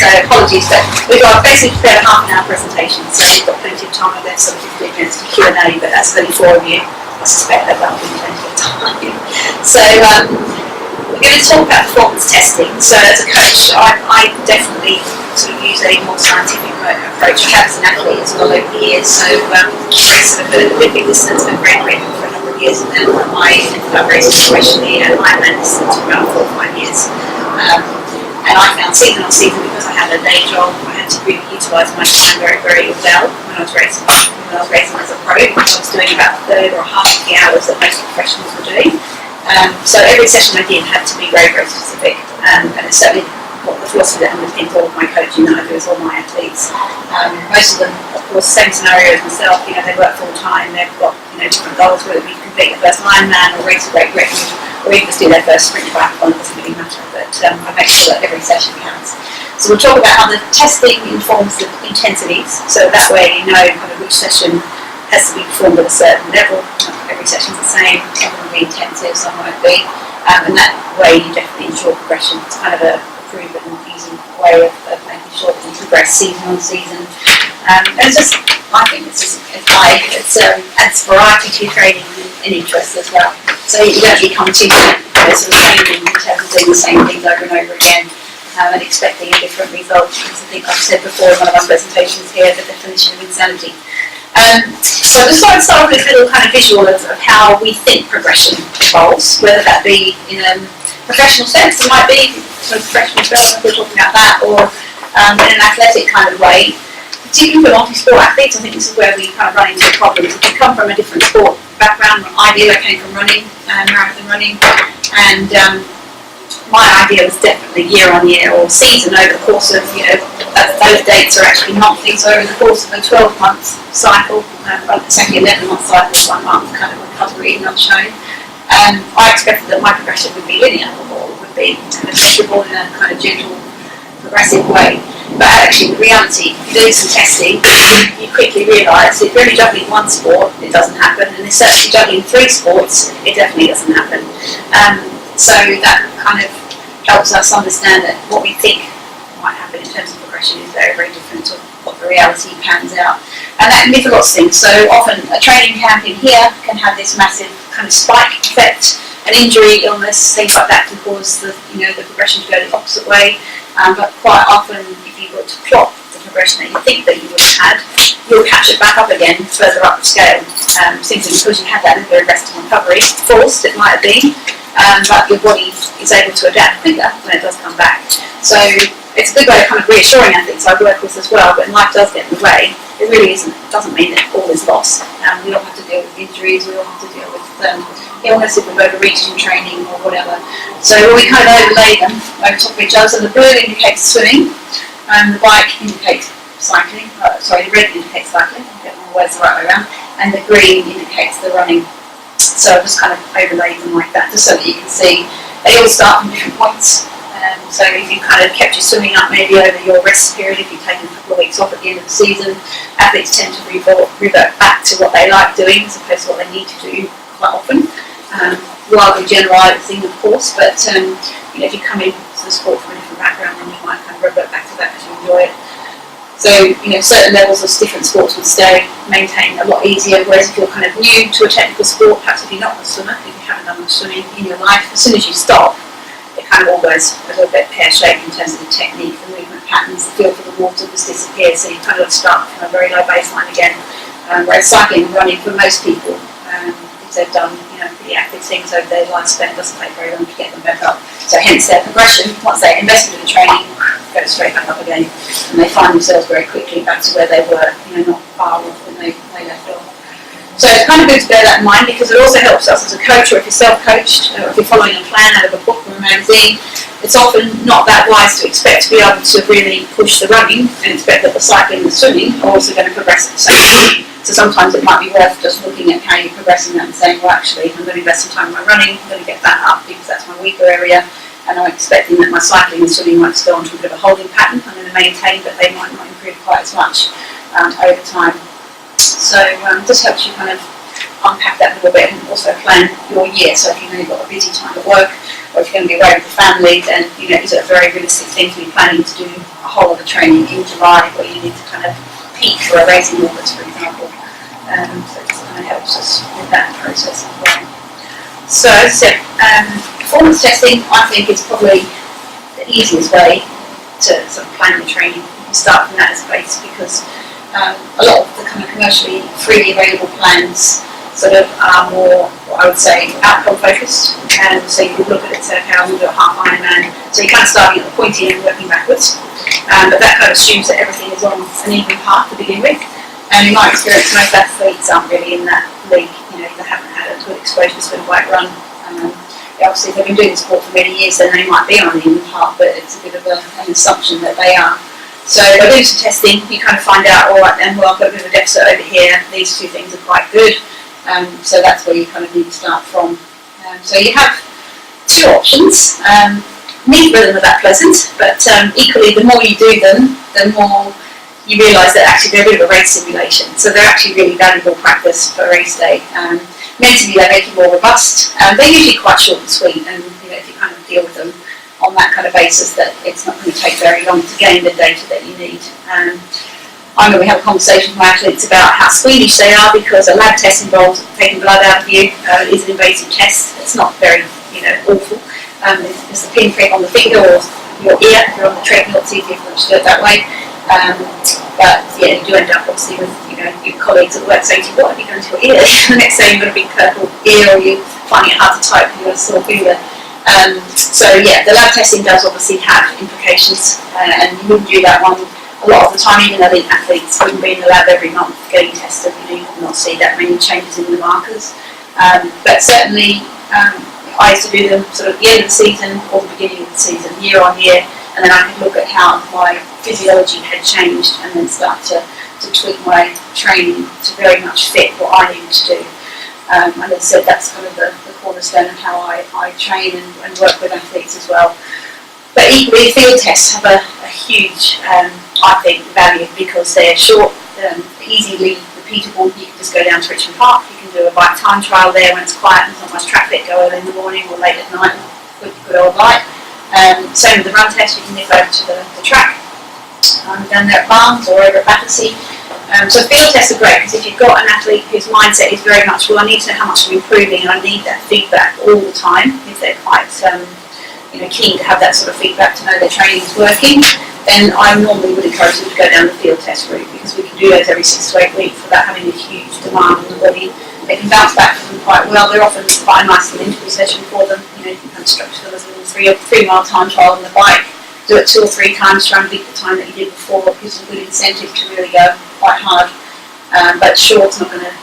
So apologies, but we've got basically prepared a half an hour presentation, so we've got plenty of time. There's sort of 15 minutes for Q&A, but that's only 4 of you. I suspect that will be plenty of time. So we're going to talk about performance testing. So as a coach, I definitely sort of use a more scientific approach. I have as an athlete as well over the years, so sort of the Olympic distance and great for a number of years, and then I raced professionally and Ironman distance for about 4 or 5 years. And I found season on season, because I had a day job, I had to really utilise my time very, very well when I was racing. When I was racing as a pro, I was doing about a third or half of the hours that most professionals were doing. So every session I did had to be very, very specific, and it's certainly what the philosophy that underpins all of my coaching that I do with all my athletes. Most of them, of course, same scenario as myself. You know, they work full time. They've got different goals, whether it be complete their first Ironman or race a great record, or even just do their first sprint triathlon. It doesn't really matter. But I make sure that every session counts. So we'll talk about how the testing informs the intensities. So that way you know kind of which session has to be performed at a certain level. Not every session's the same. Some will be intensive, some won't be. And that way you definitely ensure progression. It's kind of a proven and easy way of making sure that you progress season on season. And it's just, I think it's adds variety to your training and interest as well. So you don't become too sort of training in terms of doing the same things over and over again and expecting a different result. Because I think I've said before in one of our presentations here, the definition of insanity. So I just want to start with a little kind of visual of how we think progression evolves, whether that be in a professional sense, it might be sort of professional development, we're talking about that, or in an athletic kind of way. Particularly for multi-sport athletes, I think this is where we kind of run into problems. If you come from a different sport background, I came from running, marathon running, and my idea was definitely year on year or season over the course of, those dates are actually monthly, so over the course of a 12-month cycle, it's actually 11-month cycle, 1 month kind of recovery not shown. I expected that my progression would be linear, or would be kind of measurable in a kind of gentle, progressive way. But actually, in reality, if you're doing some testing, you quickly realise if you're only juggling one sport, it doesn't happen, and if you're juggling 3 sports, it definitely doesn't happen. So that kind of helps us understand that what we think might happen in terms of progression is very, very different to what the reality pans out. And that can be for lots of things. So often a training camp in here can have this massive kind of spike effect, an injury, illness, things like that can cause the progression to go the opposite way. But quite often, if you were to plot the progression that you think that you would have had, you'll catch it back up again further up the scale, simply because you had that little bit of rest and recovery, forced it might have been, but your body is able to adapt quicker when it does come back. So it's a good way of kind of reassuring athletes I work with as well. When life does get in the way, it really doesn't mean that all is lost. We all have to deal with injuries, we all have to deal with illness if we've overreached in training or whatever. So when we kind of overlay them over top of each other, so the blue indicates swimming, the white indicates cycling, the red indicates cycling, I'll get my words the right way around, and the green indicates the running. So I've just kind of overlaid them like that, just so that you can see they all start from different points. So if you kind of kept your swimming up maybe over your rest period, if you've taken a couple of weeks off at the end of the season, athletes tend to revert back to what they like doing as opposed to what they need to do quite often. Rather generalising, of course, but if you come into the sport from a different background, then you might kind of revert back to that as you enjoy it. So, certain levels of different sports would stay maintained a lot easier, whereas if you're kind of new to a technical sport, perhaps if you're not a swimmer, if you haven't done much swimming in your life, as soon as you stop, it kind of all goes a little bit pear-shaped in terms of the technique, the movement patterns, the feel for the water just disappears, so you kind of start from a very low baseline again. Whereas cycling and running, for most people, if they've done pretty active things over their lifespan, it doesn't take very long to get them back up. So hence their progression, once they invested in the training, goes straight back up again, and they find themselves very quickly back to where they were, not far off when they left off. So it's kind of good to bear that in mind, because it also helps us as a coach, or if you're self-coached, or if you're following a plan out of a book or a magazine, it's often not that wise to expect to be able to really push the running and expect that the cycling and the swimming are also going to progress at the same time. So sometimes it might be worth just looking at how you're progressing that and saying, well, actually, I'm going to invest some time in my running, I'm going to get that up because that's my weaker area, and I'm expecting that my cycling and swimming might still go onto a bit of a holding pattern. I'm going to maintain, but they might not improve quite as much over time. So this helps you kind of unpack that a little bit and also plan your year. So if you've got a busy time at work, or if you're going to be away with the family, then is it a very realistic thing to be planning to do a whole of the training in July, where you need to kind of peak for a race in August, for example. So it just kind of helps us with that process as well. So as I said, performance testing, I think, is probably the easiest way to sort of plan your training. You can start from that as a base, because a lot of the kind of commercially freely available plans sort of are more, what I would say, outcome focused. So you could look at it and say, okay, I'm going to do a half Ironman. So you're kind of starting at the pointy end and working backwards. But that kind of assumes that everything is on an even path to begin with. And in my experience, most athletes aren't really in that league. You know, they haven't had a good exposure to swim, bike, run. Obviously, if they've been doing the sport for many years, then they might be on an even path, but it's a bit of an assumption that they are. So by doing some testing, you kind of find out, all right then, well, I've got a bit of a deficit over here. These two things are quite good. So that's where you kind of need to start from. So you have two options. Neither of them are that pleasant, but equally, the more you do them, the more you realise that actually they're a bit of a race simulation. So they're actually really valuable practice for race day. Mentally, they make you more robust. They're usually quite short and sweet, and if you kind of deal with them on that kind of basis, that it's not going to take very long to gain the data that you need. I know we have a conversation with my athletes about how squeamish they are, because a lab test involves taking blood out of you. It's an invasive test. It's not very, awful. It's a pinprick on the finger or your ear. If you're on the treadmill, it's easier for them to do it that way. But yeah, you do end up obviously with your colleagues at work saying to you, "What have you done to your ear?" The next day you've got a big purple ear, or you're finding it hard to type because you've got a sore finger. So yeah, the lab testing does obviously have implications, and you wouldn't do that one a lot of the time. Even elite athletes wouldn't be in the lab every month getting tested. You would not see that many changes in the markers. But certainly, I used to do them sort of at the end of the season or the beginning of the season, year on year, and then I could look at how my physiology had changed, and then start to tweak my training to very much fit what I needed to do. And as I said, that's kind of the cornerstone of how I train and work with athletes as well. But equally, field tests have a huge, I think, value, because they're short, easily repeatable. You can just go down to Richmond Park, you can do a bike time trial there when it's quiet and there's not much traffic, go early in the morning or late at night, good old light. Same with the run test, you can nip over to the track, down there at Barnes or over at Battersea. So field tests are great, because if you've got an athlete whose mindset is very much, well, I need to know how much I'm improving and I need that feedback all the time, if they're quite keen to have that sort of feedback to know their training is working, then I normally would encourage them to go down the field test route, because we can do those every 6 to 8 weeks without having a huge demand on the body. They can bounce back from them quite well. They're often quite a nice little interval session for them. You can kind of structure them as a little 3 mile time trial on the bike. Do it 2 or 3 times, try and beat the time that you did before. It gives them a good incentive to really go quite hard. But sure, it's not going to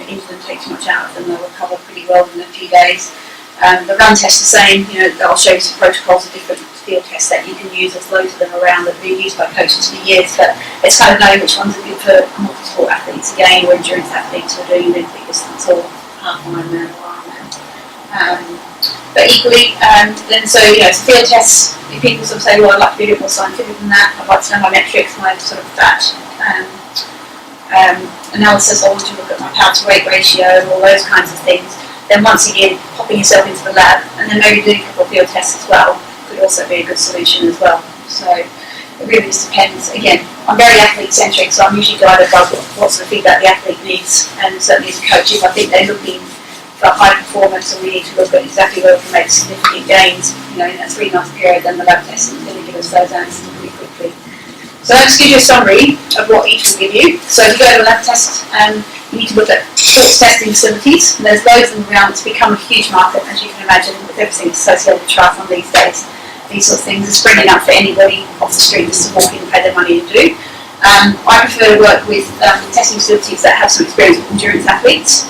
injure them, take too much out of them. They'll recover pretty well in a few days. The run test the same. I'll show you some protocols of different field tests that you can use. There's loads of them around that have been used by coaches for years, but it's kind of knowing which ones are good for multi-sport athletes again, or endurance athletes who are doing Olympic distance or half Ironman or Ironman. But equally, then so field tests. If people sort of say, well, I'd like to be a bit more scientific than that. I'd like to know my metrics, my sort of fat analysis. I want to look at my power to weight ratio and all those kinds of things. Then once again, popping yourself into the lab and then maybe doing a couple of field tests as well could also be a good solution as well. So it really just depends. Again, I'm very athlete-centric, so I'm usually guided by what sort of feedback the athlete needs. And certainly as a coach, if I think they're looking for high performance and we need to look at exactly where we can make significant gains, in that 3 month period, then the lab testing is going to give us those answers pretty quickly. So I'll just give you a summary of what each will give you. So if you go to a lab test, you need to look at sports testing facilities. And there's loads of them around. It's become a huge market, as you can imagine, with everything associated with triathlon these days. These sort of things are springing up for anybody off the street just to walk in and pay their money to do. I prefer to work with testing facilities that have some experience with endurance athletes.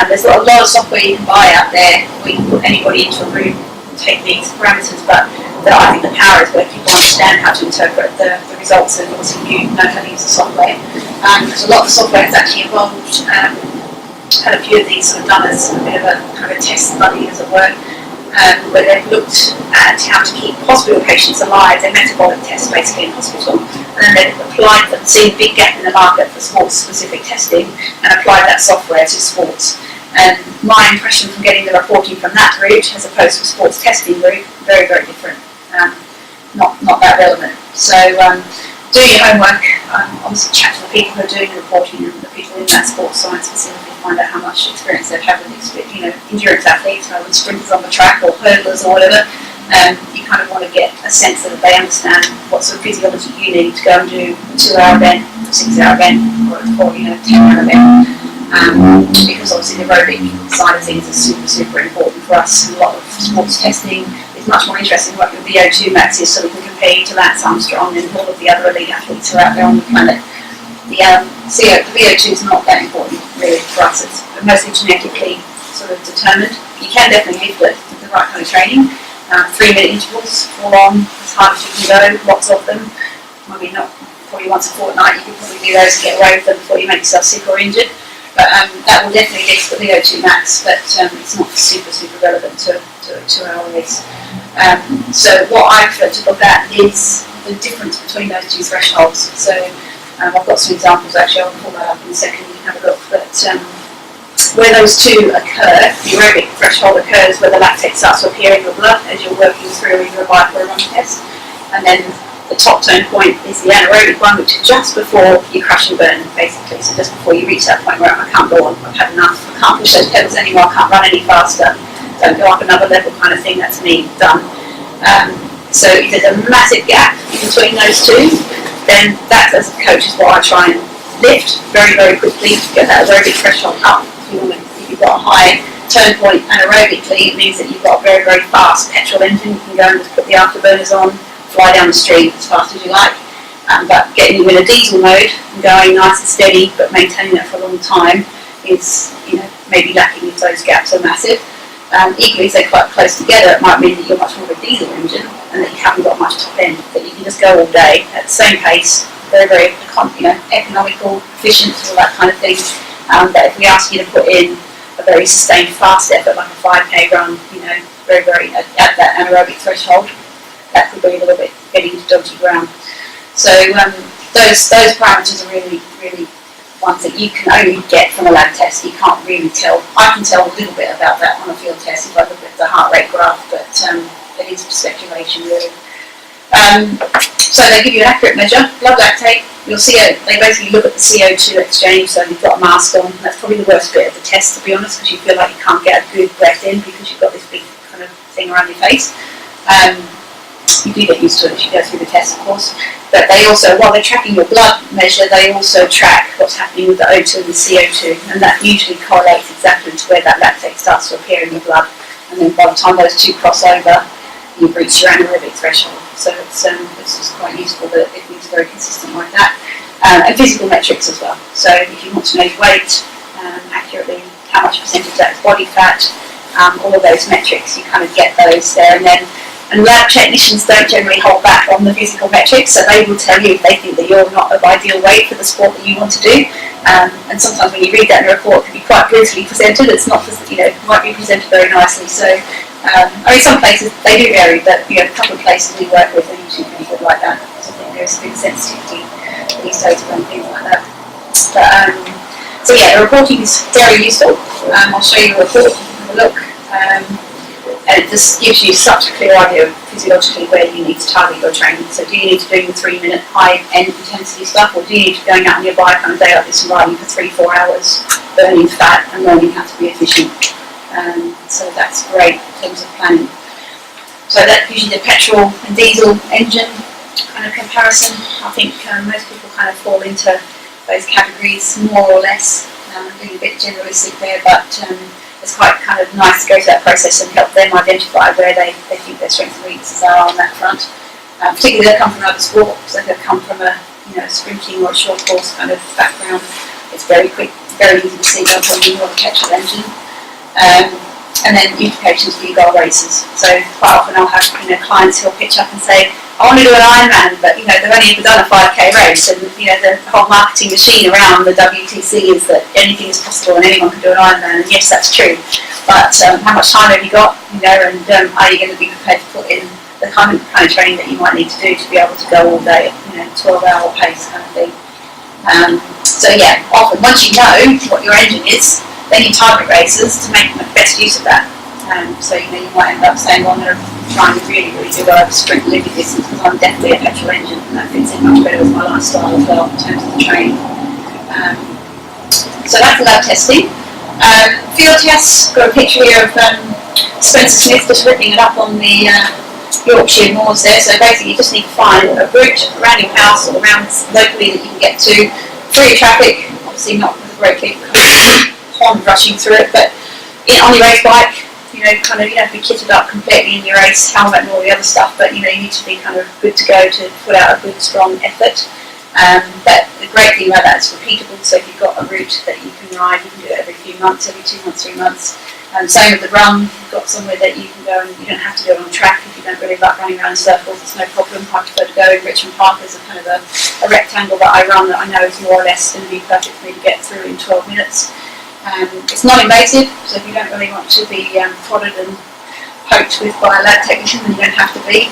There's a lot of software you can buy out there where you can put anybody into a room and take these parameters, but I think the power is where people understand how to interpret the results, and obviously you know how to use the software. Because a lot of the software has actually evolved. Had a few of these sort of done as a bit of a kind of a test study, as it were, where they've looked at how to keep hospital patients alive, their metabolic tests basically in hospital, and then they've applied them, seen a big gap in the market for sports-specific testing, and applied that software to sports. And my impression from getting the reporting from that route, as opposed to a sports testing route, very, very different. Not that relevant. So do your homework, obviously chat to the people who are doing the reporting and the people in that sports science specifically, find out how much experience they've had with endurance athletes, rather than sprinters on the track or hurdlers or whatever. You kind of want to get a sense that they understand what sort of physiology you need to go and do a 2-hour event, a 6-hour event, or a 10-hour event. Because obviously the aerobic side of things is super, super important for us. A lot of sports testing is much more interesting what your VO2 max is, so we can compare you to Lance Armstrong and all of the other elite athletes who are out there on the planet. The VO2 is not that important really for us. It's mostly genetically sort of determined. You can definitely lift it with the right kind of training. 3-minute intervals, full on, as hard as you can go, lots of them. Maybe not, probably once a fortnight, you can probably do those and get away with them before you make yourself sick or injured. But that will definitely lift the VO2 max, but it's not super, super relevant to a 2-hour race. So what I prefer to look at is the difference between those two thresholds. So I've got some examples actually, I'll pull that up in a second, you can have a look. But where those two occur, the aerobic threshold occurs where the lactate starts to appear in your blood as you're working through either a bike or a run test. And then the top turn point is the anaerobic one, which is just before you crash and burn, basically. So just before you reach that point where I can't go on, I've had enough, I can't push those pedals anymore, I can't run any faster, don't go up another level kind of thing, that's me, done. So if there's a massive gap in between those two, then that, as a coach, is what I try and lift very, very quickly to get that aerobic threshold up. If you've got a high turn point anaerobically, it means that you've got a very, very fast petrol engine. You can go and just put the afterburners on, fly down the street as fast as you like. But getting you in a diesel mode and going nice and steady, but maintaining that for a long time is, maybe lacking if those gaps are massive. Equally, if they're quite close together, it might mean that you're much more of a diesel engine and that you haven't got much top end, that you can just go all day at the same pace, very, very economical, efficient, all that kind of thing. But if we ask you to put in a very sustained fast effort, like a 5k run, very, very at that anaerobic threshold, that could be a little bit getting into dodgy ground. So those parameters are really, really ones that you can only get from a lab test. You can't really tell. I can tell a little bit about that on a field test if I look at the heart rate graph, but it is speculation really. So they give you an accurate measure, blood lactate. You'll see they basically look at the CO2 exchange, so you've got a mask on. That's probably the worst bit of the test, to be honest, because you feel like you can't get a good breath in because you've got this big kind of thing around your face. You do get used to it as you go through the test, of course. But they also, while they're tracking your blood measure, they also track what's happening with the O2 and the CO2, and that usually correlates exactly to where that lactate starts to appear in your blood. And then by the time those two cross over, you've reached your anaerobic threshold. So it's just quite useful that it is very consistent like that. And physical metrics as well. So if you want to know your weight accurately, how much percentage that is body fat, all of those metrics, you kind of get those there. And lab technicians don't generally hold back on the physical metrics, so they will tell you if they think that you're not of ideal weight for the sport that you want to do. And sometimes when you read that in a report, it can be quite brutally presented. It's not, it might be presented very nicely. So, some places they do vary, but a couple of places we work with are usually pretty good like that. So I think there's a big sensitivity these days around things like that. But, so yeah, the reporting is very useful. I'll show you a report. Have a look. And it just gives you such a clear idea of physiologically where you need to target your training. So do you need to do the 3-minute high-end intensity stuff, or do you need to be going out on your bike on a day like this and riding for 3-4 hours, burning fat and learning how to be efficient? So that's great in terms of planning. So that gives you the petrol and diesel engine kind of comparison. I think most people kind of fall into those categories more or less. Being a bit generalistic there, but it's quite kind of nice to go through that process and help them identify where they think their strengths and weaknesses are on that front. Particularly they come from another sport, so they come from a sprinting or a short course kind of background. It's very quick, very easy to see they'll probably more petrol engine. And then implications for your goal races. So quite often I'll have clients who'll pitch up and say, I want to do an Ironman, but they've only ever done a 5k race, and the whole marketing machine around the WTC is that anything is possible and anyone can do an Ironman. And yes, that's true. But how much time have you got? And are you going to be prepared to put in the kind of training that you might need to do to be able to go all day at 12-hour pace kind of thing? So yeah, often once you know what your engine is, then you target races to make the best use of that. So you might end up saying, well, I'm going to trying to really do over sprint Olympic distance, because I'm definitely a petrol engine, and that fits in much better with my lifestyle as well in terms of the training. So that's lab testing. Field tests, got a picture here of Spencer Smith just ripping it up on the Yorkshire moors there. So basically you just need to find a route around your house or around locally that you can get to, free of traffic, obviously not with a great big pond rushing through it, but on your race bike, you know, kind of, you don't have to be kitted up completely in your race helmet and all the other stuff, but you know, you need to be kind of good to go to put out a good strong effort. But the great thing about that is repeatable, so if you've got a route that you can ride, you can do it every few months, every 2 months, 3 months. Same with the run, you've got somewhere that you can go, and you don't have to do it on track if you don't really like running around in circles, it's no problem. I prefer to go in Richmond Park as a kind of a rectangle that I run that I know is more or less going to be perfect for me to get through in 12 minutes. It's not invasive, so if you don't really want to be prodded and poked with by a lab technician, then you don't have to be.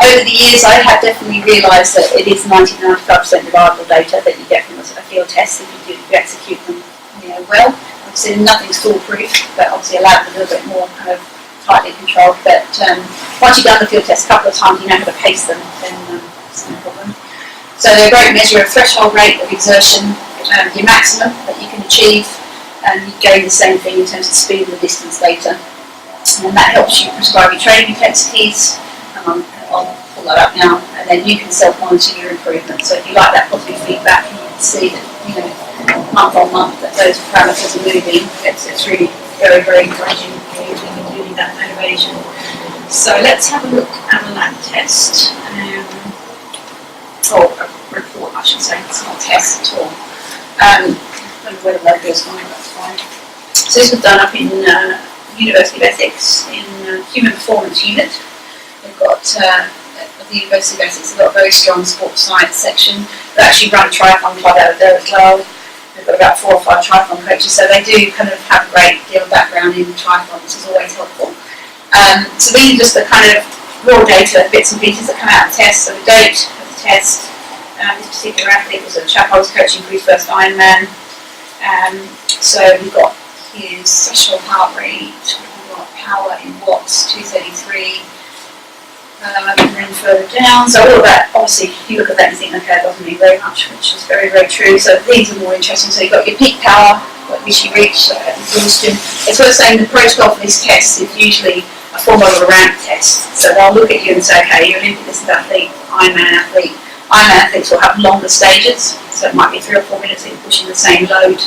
Over the years, I have definitely realised that it is 90-95% reliable data that you get from a field test if you execute them, you know, well. Obviously, nothing's foolproof, but obviously a lab is a little bit more kind of tightly controlled. But once you've done the field test a couple of times, you know how to pace them, then it's no problem. So they're a great measure of threshold rate of exertion, your maximum that you can achieve, and you gain the same thing in terms of speed and the distance data. And that helps you prescribe your training intensities. I'll pull that up now, and then you can self-monitor your improvement. So if you like that positive feedback, and you can see that, you know, month on month that those parameters are moving, it's really very, very encouraging for you to continue that motivation. So let's have a look at a lab test. Or a report, I should say. It's not a test at all. I don't know where the logo is going, that's fine. So this was done up in University of Essex in Human Performance Unit. They've got, at the University of Essex, they've got a very strong sports science section. They actually run a triathlon club out of there as well. They've got about 4 or 5 triathlon coaches, so they do kind of have a great deal of background in triathlon, which is always helpful. So these are just the kind of raw data, bits and pieces that come out of the test. So the date of the test, this particular athlete was a chap I was coaching for his first Ironman. So we've got his threshold heart rate, we've got power in watts, 233. And then further down, so all of that, obviously, you look at that and think, okay, that doesn't mean very much, which is very, very true. So these are more interesting. So you've got your peak power, which you reach at exhaustion. It's worth saying the protocol for these tests is usually a form of a rank test. So they'll look at you and say, okay, you're an Olympic distance athlete, Ironman athlete. Ironman athletes will have longer stages, so it might be 3 or 4 minutes that you're pushing the same load.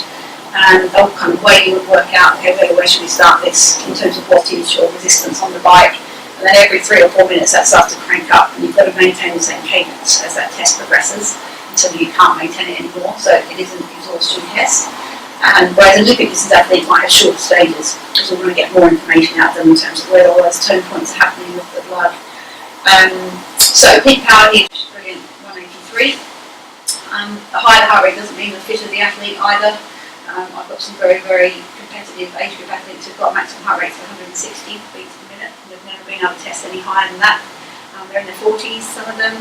And they'll kind of weigh you and work out, okay, where should we start this in terms of wattage or resistance on the bike. And then every 3 or 4 minutes that starts to crank up, and you've got to maintain the same cadence as that test progresses until you can't maintain it anymore. So it is an exhaustion test. And whereas an Olympic distance athlete might have shorter stages, because we want to get more information out of them in terms of where all those tone points are happening with the blood. So peak power here, which is brilliant, 183. The higher the heart rate doesn't mean the fitter the athlete either. I've got some very, very competitive age group athletes who've got maximum heart rates of 160 beats per minute. They've never been able to test any higher than that. They're in their 40s, some of them.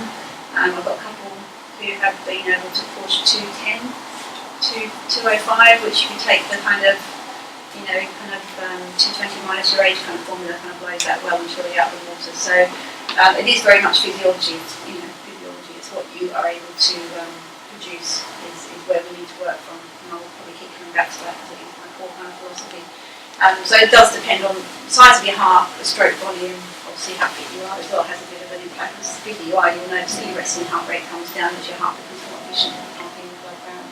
I've got a couple who have been able to push 210 to 205, which you can take the kind of, 220 minus your age kind of formula kind of blows that well and surely out of the water. So it is very much physiology. Physiology is what you are able to produce is where we need to work from. And I'll probably keep coming back to that because it is my core kind of philosophy. So it does depend on the size of your heart, the stroke volume, obviously how fit you are as well has a bit of an impact. As bigger you are, you'll notice that your resting heart rate comes down as your heart becomes more efficient in pumping the blood around.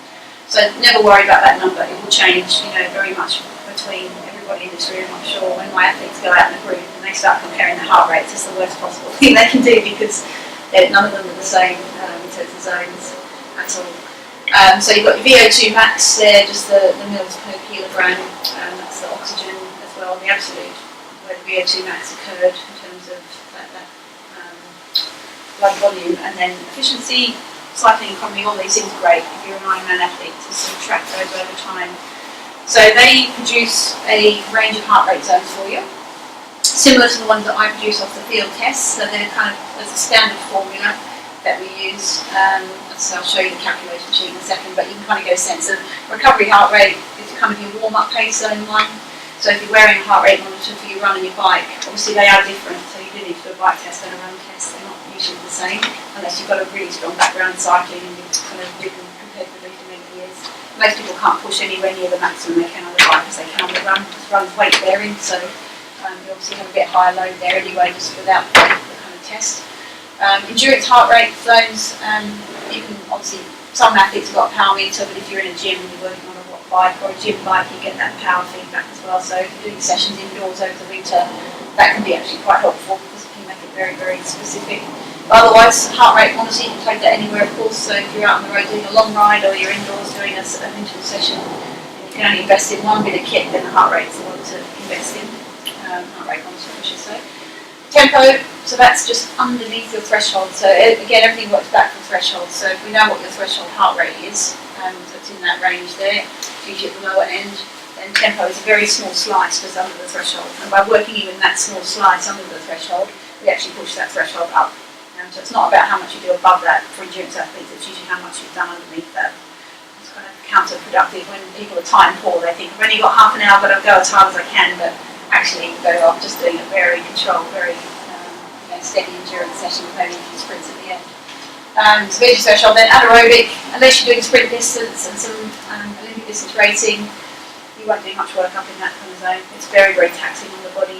So never worry about that number. It will change, very much between everybody in this room. I'm sure when my athletes go out in a group and they start comparing their heart rates, it's the worst possible thing they can do because none of them are the same in terms of zones at all. So you've got your VO2 max there, just the mils per kilogram, that's the oxygen as well, the absolute where the VO2 max occurred in terms of that blood volume, and then efficiency, cycling economy, all these things are great if you're an Ironman athlete to sort of track those over time. So they produce a range of heart rate zones for you, similar to the ones that I produce off the field tests. So they're kind of, there's a standard formula that we use. So I'll show you the calculation sheet in a second, but you can kind of get a sense of recovery heart rate is kind of your warm-up pace zone 1. So if you're wearing a heart rate monitor for your run and your bike, obviously they are different. So you do do need to do a bike test and a run test. They're not usually the same, unless you've got a really strong background in cycling and you've kind of ridden competitively for many years. Most people can't push anywhere near the maximum they can on the bike as they can on the run, because run's weight bearing, so you obviously have a bit higher load there anyway, just without the kind of test. Endurance heart rate zones, you can obviously, some athletes have got a power meter, but if you're in a gym and you're working on a bike or a gym bike, you get that power feedback as well. So if you're doing sessions indoors over the winter, that can be actually quite helpful because you can make it very, very specific. But otherwise, heart rate, honestly, you can take that anywhere, of course. So if you're out on the road doing a long ride or you're indoors doing an interval session, you can only invest in one bit of kit, then the heart rate's the one to invest in. Heart rate monitor, I should say. Tempo, so that's just underneath your threshold. So again, everything works back from threshold. So if we know what your threshold heart rate is, so it's in that range there, usually at the lower end, then tempo is a very small slice just under the threshold. And by working even that small slice under the threshold, we actually push that threshold up. So it's not about how much you do above that for endurance athletes, it's usually how much you've done underneath that. It's kind of counterproductive when people are time poor. They think, I've only got half an hour, but I'll go as hard as I can. But actually, you're better off just doing a very controlled, very steady endurance session with only a few sprints at the end. So there's your threshold. Then anaerobic, unless you're doing sprint distance and some Olympic distance racing, you won't do much work up in that kind of zone. It's very, very taxing on the body.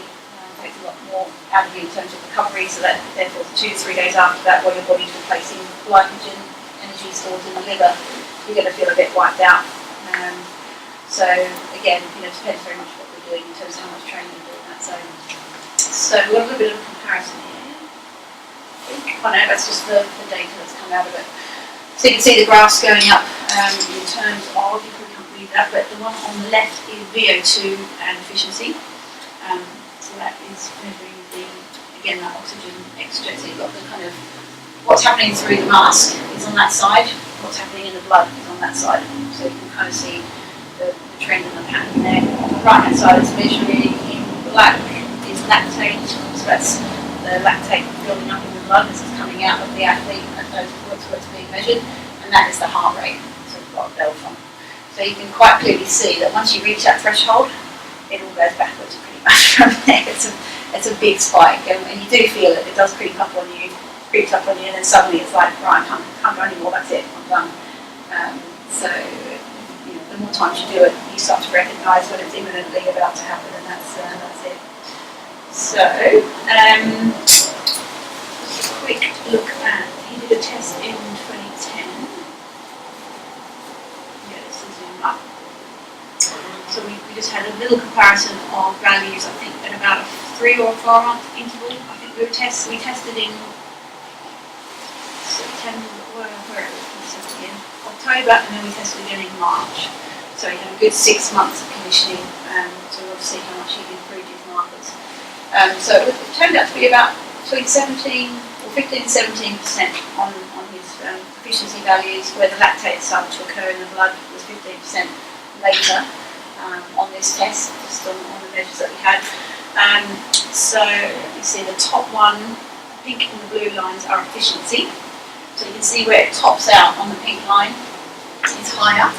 Takes a lot more out of you in terms of recovery, so that therefore 2 to 3 days after that, while your body's replacing glycogen, energy stored in the liver, you're going to feel a bit wiped out. So again, it depends very much what we're doing in terms of how much training we do in that zone. So we've got a little bit of a comparison here. Oh no, that's just the data that's come out of it. So you can see the graphs going up in terms of, you probably can't read that, but the one on the left is VO2 and efficiency. So that is measuring again, that oxygen extra. So you've got the kind of, what's happening through the mask is on that side, what's happening in the blood is on that side. So you can kind of see the trend and the pattern there. On the right hand side is measuring in black is lactate, so that's the lactate building up in the blood as it's coming out of the athlete at those points where it's being measured, and that is the heart rate, so we've got a bell from. So you can quite clearly see that once you reach that threshold, it all goes backwards pretty much from there. It's a big spike, and you do feel it. It does creeps up on you, and then suddenly it's like, right, I can't go anymore. That's it, I'm done. So the more times you do it, you start to recognise when it's imminently about to happen, and that's it. So just a quick look at. He did a test in 2010. Yeah, this is zoom up. So we just had a little comparison of values, I think, at about a 3 or 4 month interval. I think we tested in September, October, and then we tested again in March. So he had a good 6 months of conditioning to see how much he'd improved his markers. So it turned out to be about between 15 and 17% on his efficiency values, where the lactate started to occur in the blood was 15% later. On this test, just on the measures that we had. So you see the top one, pink and the blue lines are efficiency. So you can see where it tops out on the pink line is higher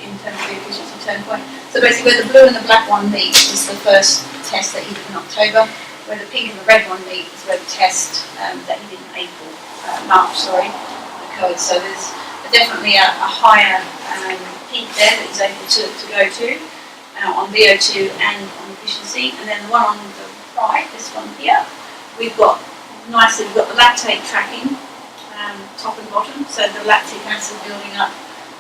in terms of the efficiency turn point. So basically where the blue and the black one meet is the first test that he did in October. Where the pink and the red one meet is where the test that he did in March, occurred. So there's definitely a higher peak there that he's able to go to. On VO2 and on efficiency, and then the one on the right, this one here, we've got the lactate tracking, top and bottom, so the lactic acid building up.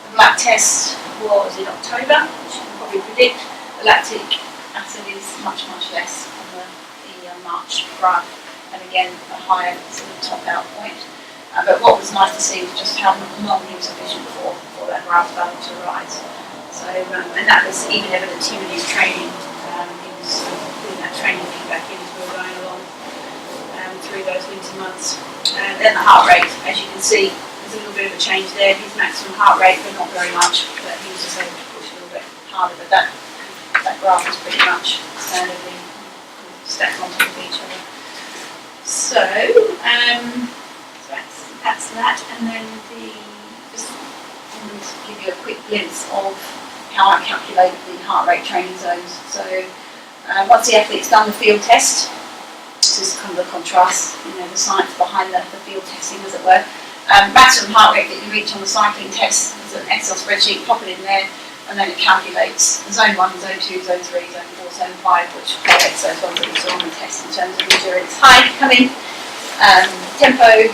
The black test was in October, which you can probably predict. The lactic acid is much, much less on the March graph, and again, a higher sort of top out point. But what was nice to see was just how long he was efficient for that graph started to rise. So, and that was even evidence he was training. He was putting that training feedback in as we were going along through those winter months. And then the heart rate, as you can see, there's a little bit of a change there. His maximum heart rate, but not very much. But he was just able to push a little bit harder. But that graph is pretty much standardly stacked on top of each other. So, that's that. And then just give you a quick glimpse of how I calculate the heart rate training zones. So once the athlete's done the field test, so is kind of the contrast, the science behind the field testing, as it were. Maximum heart rate that you reach on the cycling test is an Excel spreadsheet, pop it in there, and then it calculates zone 1, zone 2, zone 3, zone 4, zone 5, which correlates those ones that we saw on the test in terms of endurance. High, come in, tempo,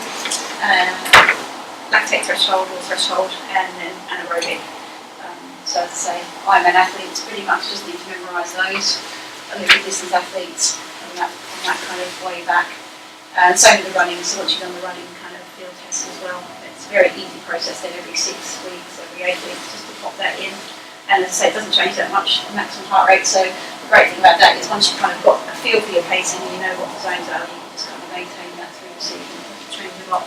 lactate threshold or threshold, and then anaerobic. So as I say, Ironman athletes pretty much just need to memorise those. Olympic distance athletes on that kind of way back. And same with the running, so once you've done the running kind of field test as well, it's a very easy process then every 6 weeks, every 8 weeks, just to pop that in. And as I say, it doesn't change that much, the maximum heart rate, so the great thing about that is once you've kind of got a feel for your pacing and you know what the zones are, you can just kind of maintain that through the season, it doesn't change a lot.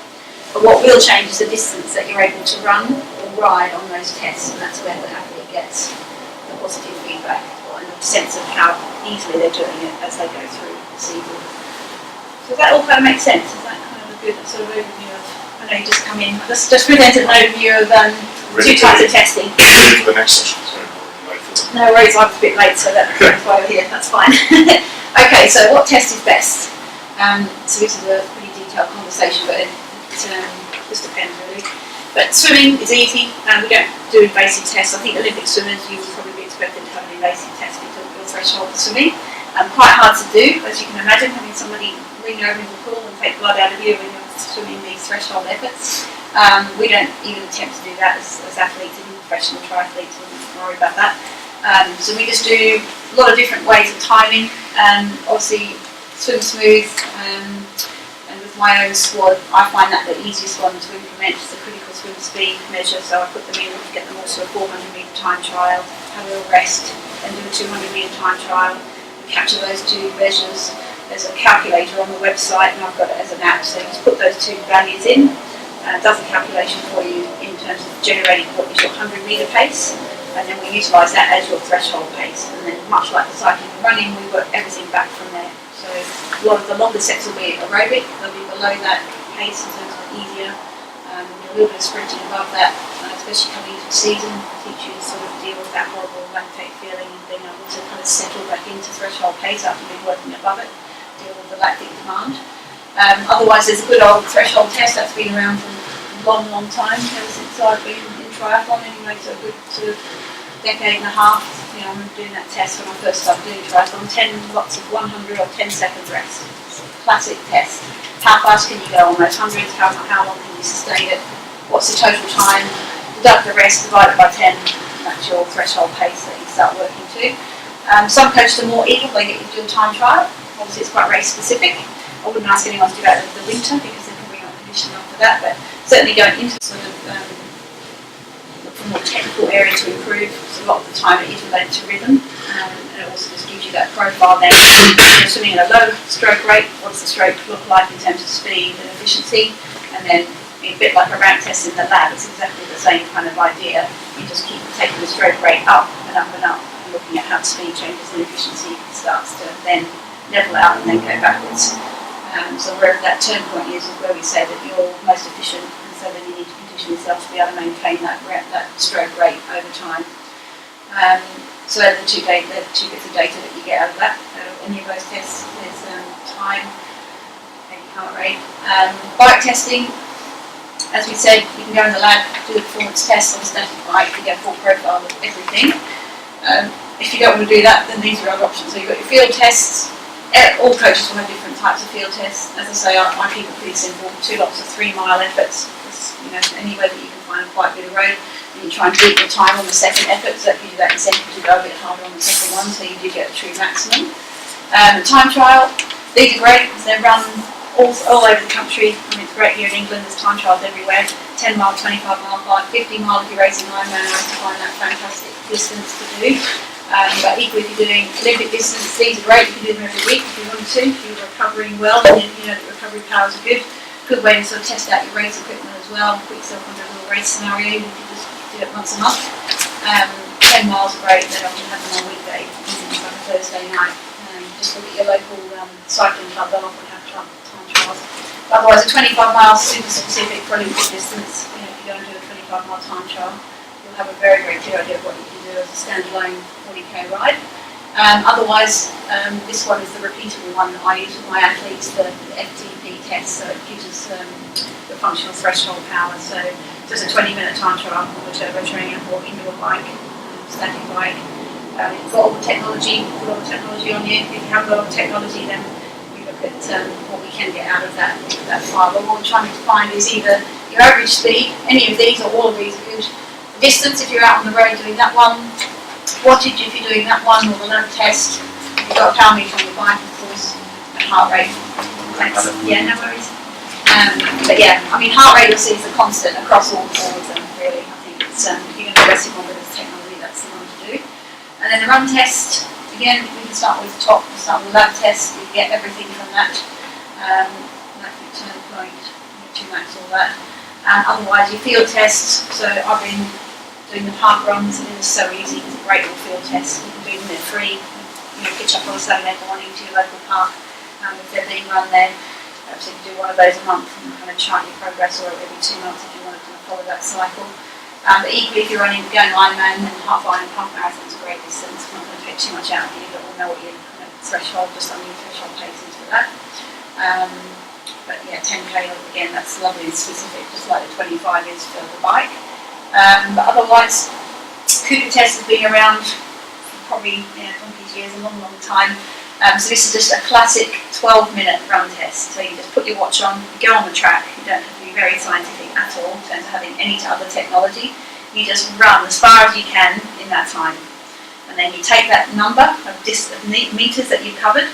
But what will change is the distance that you're able to run or ride on those tests, and that's where the athlete gets the positive feedback and the sense of how easily they're doing it as they go through the season. So does that all kind of make sense? Is that kind of a good sort of overview of, I know you just come in, just presented an overview of two types of testing. Ready for the next session, sorry. No worries, I was a bit late, so that's why we're here, that's fine. Okay, so what test is best? So this is a pretty detailed conversation, but it just depends really. But swimming is easy, we don't do invasive tests. I think Olympic swimmers, you would probably be expected to have an invasive test because of your threshold for swimming. Quite hard to do, as you can imagine, having somebody lean over in the pool and take blood out of you when you're swimming these threshold efforts. We don't even attempt to do that as athletes, even professional triathletes, we don't worry about that. So we just do a lot of different ways of timing. Obviously, swim smooth, and with my own squad, I find that the easiest one to implement is the critical swim speed measure. So I put them in, get them also a 400 metre time trial, have a little rest, and do a 200 metre time trial. We capture those two measures. There's a calculator on the website, and I've got it as an app. So you just put those two values in, and it does a calculation for you in terms of generating what is your 100 metre pace. And then we utilise that as your threshold pace. And then much like the cycling and running, we work everything back from there. So a lot of the longer sets will be aerobic, they'll be below that pace in terms of easier. A little bit of sprinting above that, especially coming into the season, teach you to sort of deal with that horrible lactate feeling and being able to kind of settle back into threshold pace after you've been working above it, deal with the lactic demand. Otherwise, there's a good old threshold test that's been around for a long, long time, ever since I've been in triathlon anyway, so a good sort of decade and a half. I remember doing that test when I first started doing triathlon, 10 lots of 100 or 10 second rest. It's a classic test. How fast can you go on those hundreds? How long can you sustain it? What's the total time? Deduct the rest, divide it by 10, and that's your threshold pace that you start working to. Some coaches are more eager, they get you to do a time trial. Obviously it's quite race specific. I wouldn't ask anyone to do that in the winter because they can bring up conditioning after that, but certainly going into sort of more technical area to improve, so a lot of the time it is related to rhythm, and it also just gives you that profile then. If you're swimming at a low stroke rate, what does the stroke look like in terms of speed and efficiency, and then a bit like a ramp test in the lab, it's exactly the same kind of idea. You just keep taking the stroke rate up and up and up, and looking at how the speed changes and efficiency starts to then level out and then go backwards. So wherever that turn point is where we say that you're most efficient, and so then you need to condition yourself to be able to maintain that stroke rate over time. So the two bits of data that you get out of that, out of any of those tests, is time, heart rate. Bike testing, as we said, you can go in the lab, do the performance test on a static bike, you get a full profile of everything. If you don't want to do that, then these are other options. So you've got your field tests. All coaches will have different types of field tests. As I say, I keep it pretty simple. 2 lots of 3 mile efforts. Anywhere that you can find quite a bit of road. And you try and beat the time on the second effort, so that gives you that incentive to go a bit harder on the second one, so you do get a true maximum. Time trial, these are great because they're run all over the country. I mean, it's great here in England, there's time trials everywhere. 10 mile, 25 mile bike, 50 mile if you're racing Ironman, I find that fantastic distance to do. But equally, if you're doing Olympic distance, these are great. You can do them every week if you want to. If you're recovering well, and you know that recovery powers are good. Good way to sort of test out your race equipment as well. Put yourself under a little race scenario. You can just do it once a month. 10 miles are great. Then often have them on weekday, like a Thursday night. Just look at your local cycling club. They'll often have time trials. Otherwise, a 25 miles super specific for Olympic distance. If you go and do a 25 mile time trial, you'll have a very, very clear idea of what you can do as a standalone 40k ride. Otherwise, this one is the repeatable one that I use with my athletes, the FTP test, so it gives us the functional threshold power. So just a 20-minute time trial on a turbo trainer or indoor bike, static bike. You've got all the technology, on you. If you haven't got all the technology, then we look at what we can get out of that file. But what we're trying to find is either your average speed, any of these or all of these are good. The distance, if you're out on the road doing that one. Wattage, if you're doing that one, or the load test. You've got a power meter on the bike, of course, and heart rate. Thanks. Yeah, no worries. But yeah, I mean, heart rate you'll see is a constant across all four of them, really. I think it's, if you're going to invest in one with this technology, that's the one to do. And then the run test, again, we can start with the top, we start with the lab test, you get everything from that. Lactic turn point, max, all that. Otherwise, your field tests, so I've been doing the park runs, and it's so easy. It's a great little field test. You can do them, they're free. You know, pitch up on a Saturday morning to your local park if they're being run there. Perhaps you can do one of those a month and kind of chart your progress, or every 2 months if you want to kind of follow that cycle. But equally, if you're going Ironman, then half marathon is a great distance. It's not going to take too much out of you, but we'll know what your kind of threshold, just under your threshold pace is for that. But yeah, 10k again, that's lovely and specific, just like the 25 is for the bike. But otherwise, Cougar test has been around for probably donkey's years, a long time. So this is just a classic 12-minute run test. So you just put your watch on, you go on the track. You don't have to be very scientific at all in terms of having any other technology. You just run as far as you can in that time. And then you take that number of meters that you've covered.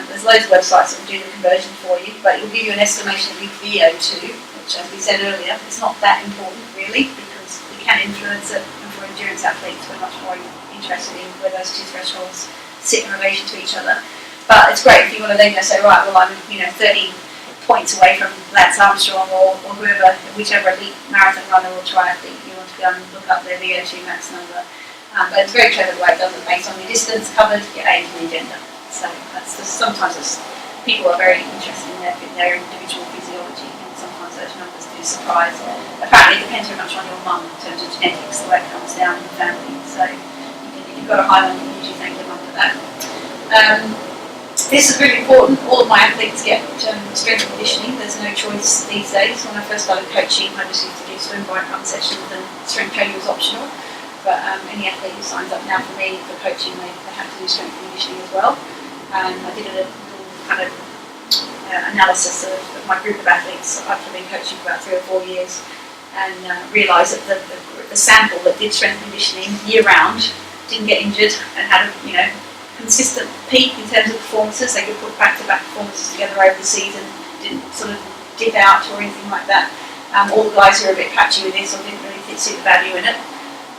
There's loads of websites that will do the conversion for you, but it will give you an estimation of your VO2, which, as we said earlier, is not that important really, because we can influence it, and for endurance athletes we're much more interested in where those two thresholds sit in relation to each other. But it's great if you want to then go say, right, well, I'm 30 points away from Lance Armstrong or whoever, whichever elite marathon runner or triathlete you want to go and look up their VO2 max number. But it's very clever the way it does it based on your distance covered, your age and your gender. So that's just, sometimes people are very interested in their individual physiology, and sometimes those numbers do surprise. Apparently it depends very much on your mum in terms of genetics, the way it comes down in the family. So if you've got a high one, you can usually thank your mum for that. This is really important. All of my athletes get strength and conditioning. There's no choice these days. When I first started coaching, I just used to do swim, bike, run sessions, and strength training was optional. But any athlete who signs up now for me for coaching, they have to do strength and conditioning as well. I did a little kind of analysis of my group of athletes after been coaching for about 3 or 4 years, and realised that the sample that did strength and conditioning year round didn't get injured and had a consistent peak in terms of performances. They could put back-to-back performances together over the season, didn't sort of dip out or anything like that. All the guys who were a bit patchy with this or didn't really see the value in it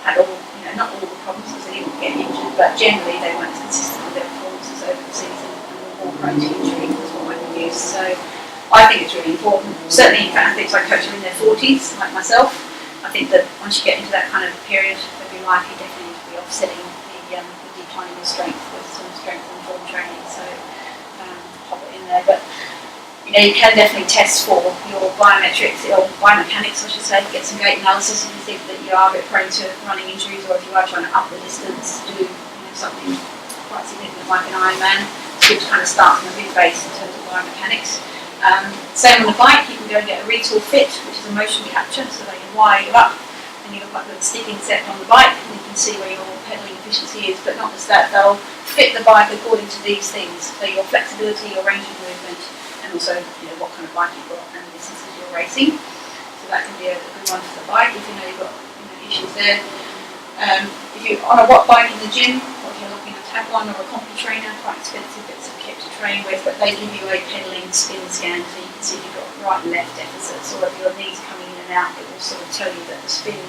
had all, not all the problems because they didn't get injured, but generally they weren't consistent with their performances over the season and were more prone to injury, was what I could use. So I think it's really important. Certainly for athletes I coach in their 40s, like myself, I think that once you get into that kind of period of your life, you definitely need to be offsetting the decline in your strength with some strength and form training. So pop it in there. But you can definitely test for your biometrics or biomechanics, I should say, get some gait analysis if you think that you are a bit prone to running injuries, or if you are trying to up the distance, do something quite significant like an Ironman. It's good to kind of start from a big base in terms of biomechanics. Same on the bike, you can go and get a retool fit, which is a motion capture, so they can wire you up and you look like the sticking set on the bike, and you can see where your pedalling efficiency is. But not just that, they'll fit the bike according to these things, so your flexibility, your range of movement, and also what kind of bike you've got and the distances you're racing. So that can be a good one for the bike if you know you've got issues there. If you're on a watt bike in the gym, or if you're looking at a tap one or a comp trainer, quite expensive bits of kit to train with, but they give you a pedalling spin scan so you can see if you've got right and left deficits, or if your knees coming in and out, it will sort of tell you that the spin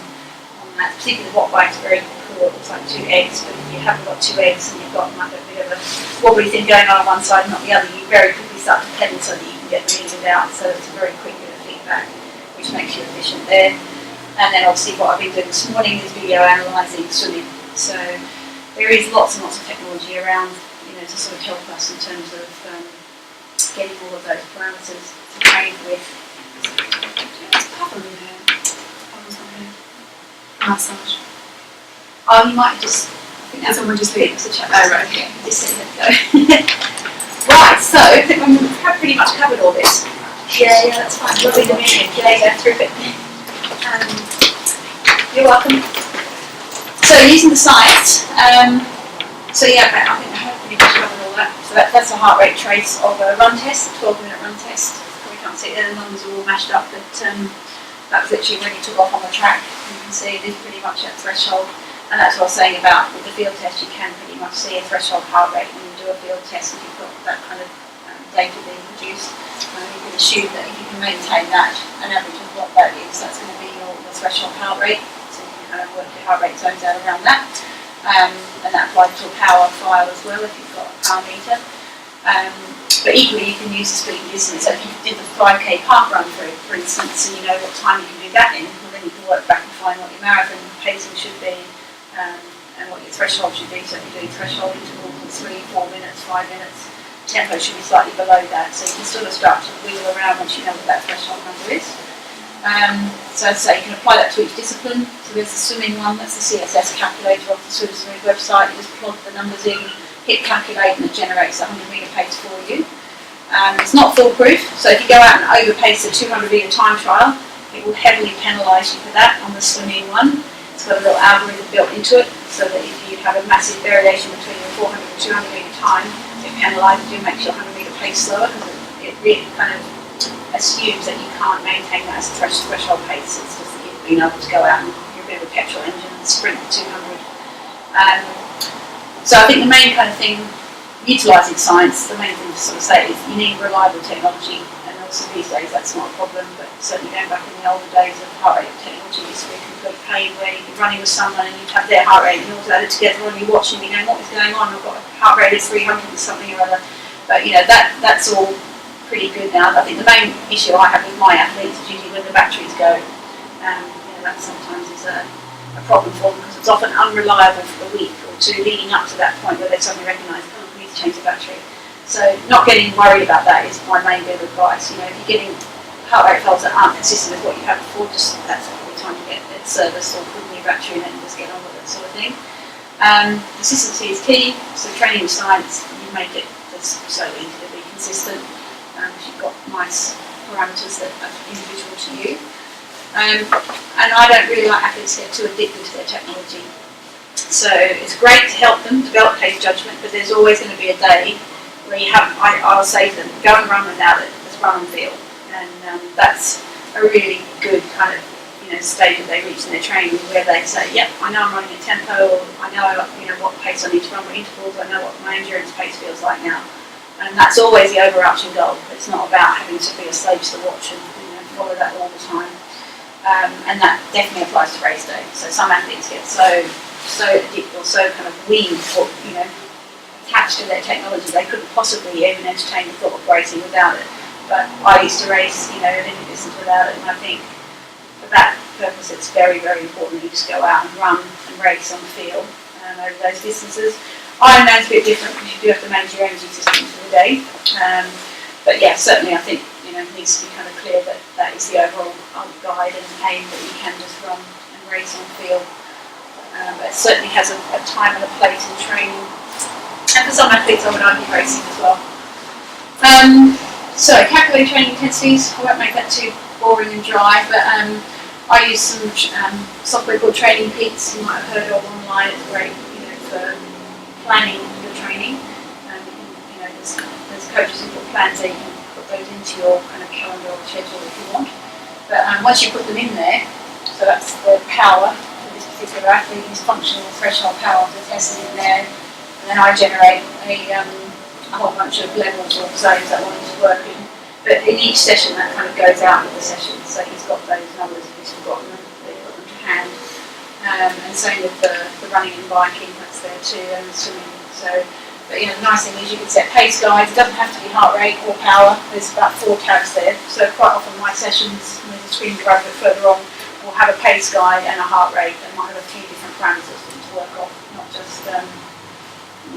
on that, particularly the watt bike's very poor, it looks like 2 eggs, but if you haven't got 2 eggs and you've got like a bit of a wobbly thing going on one side and not the other, you very quickly start to pedal so that you can get the knees out, so it's a very quick bit of feedback, which makes you efficient there. And then obviously what I've been doing this morning is video analysing swimming. So there is lots and lots of technology around, to sort of help us in terms of getting all of those parameters to train with. Massage. Oh, you might just think that's someone just leave? the chat. Oh, right, okay. Just say let go. Right, so I think we've pretty much covered all this. Yeah, that's fine. Lovely to meet you. Yeah, terrific. You're welcome. So using the science, so yeah, I think I have pretty much covered all that. So that's a heart rate trace of a run test, a 12-minute run test. We can't see it there, the numbers are all mashed up, but that was literally when you took off on the track. You can see it is pretty much at threshold. And that's what I was saying about with the field test, you can pretty much see a threshold heart rate when you do a field test if you've got that kind of data being produced. You can assume that if you can maintain that, an average of what that is, that's going to be your threshold heart rate. So you can kind of work your heart rate zones out around that. And that applies to a power file as well if you've got a power meter. But equally you can use the speed and distance. So if you did the 5k park run through, for instance, and you know what time you can do that in, well then you can work back and find what your marathon pacing should be and what your threshold should be. So if you're doing threshold intervals of 3, 4 minutes, 5 minutes, tempo should be slightly below that. So you can sort of start to wheel around once you know what that threshold number is. So as I say, you can apply that to each discipline. So there's the swimming one, that's the CSS calculator off the Swim website. You just plug the numbers in, hit calculate, and it generates a 100-metre pace for you. It's not foolproof, so if you go out and overpace a 200-metre time trial, it will heavily penalise you for that on the swimming one. It's got a little algorithm built into it, so that if you have a massive variation between your 400 and 200-metre time, it penalises you and makes your 100-metre pace slower, because it really kind of assumes that you can't maintain that as a threshold pace. It's just that you've been able to go out and you're a bit of a petrol engine and sprint to 200. So I think the main kind of thing, utilising science, the main thing to sort of say is you need reliable technology, and also these days that's not a problem, but certainly going back in the older days of heart rate technology used to be a complete pain where you'd be running with someone and you'd have their heart rate and you all add it together on your watch and you're going, what is going on? I've got a heart rate of 300 and something or other. But you know, that's all pretty good now. I think the main issue I have with my athletes is usually when the batteries go. That sometimes is a problem for them because it's often unreliable for the week or two leading up to that point where they suddenly recognise, oh, we need to change the battery. So not getting worried about that is my main bit of advice. You know, if you're getting heart rate faults that aren't consistent with what you had before, just that's probably time to get it serviced or put a new battery in it and just get on with it, sort of thing. Consistency is key. So training with science, you make it just so easy to be consistent. If you've got nice parameters that are individual to you. And I don't really like athletes to get too addicted to their technology. So it's great to help them develop pace judgment, but there's always going to be a day where you have, I'll say to them, go and run without it, just run and feel. And that's a really good kind of stage that they reach in their training where they say, yep, I know I'm running a tempo, or I know what pace I need to run my intervals, I know what my endurance pace feels like now. And that's always the overarching goal. It's not about having to be a slave to the watch and follow that all the time. And that definitely applies to race day. So some athletes get so addicted or so kind of weaned or attached to their technology they couldn't possibly even entertain the thought of racing without it. But I used to race, Olympic distance without it, and I think for that purpose it's very, very important that you just go out and run and race on the field over those distances. Ironman's a bit different because you do have to manage your energy system for the day. But yeah, certainly I think it needs to be kind of clear that that is the overall guide and aim, that you can just run and race on field. But it certainly has a time and a place in training. And for some athletes I would argue racing as well. So calculated training intensities, I won't make that too boring and dry, but I use some software called Training Peaks. You might have heard of online. It's great for planning your training. There's coaches who put plans there. You can put those into your kind of calendar or schedule if you want. But once you put them in there, so that's the power for this particular athlete, his functional threshold power, the test in there, and then I generate a whole bunch of levels or zones that I want him to work in. But in each session that kind of goes out with the session, so he's got those numbers if he's forgotten them, they've got them to hand. And same with the running and biking, that's there too, and the swimming. But the nice thing is you can set pace guides. It doesn't have to be heart rate or power. There's about 4 tabs there. So quite often my sessions, and there's a screen grab a bit further on, will have a pace guide and a heart rate, and might have a few different parameters for them to work off, not just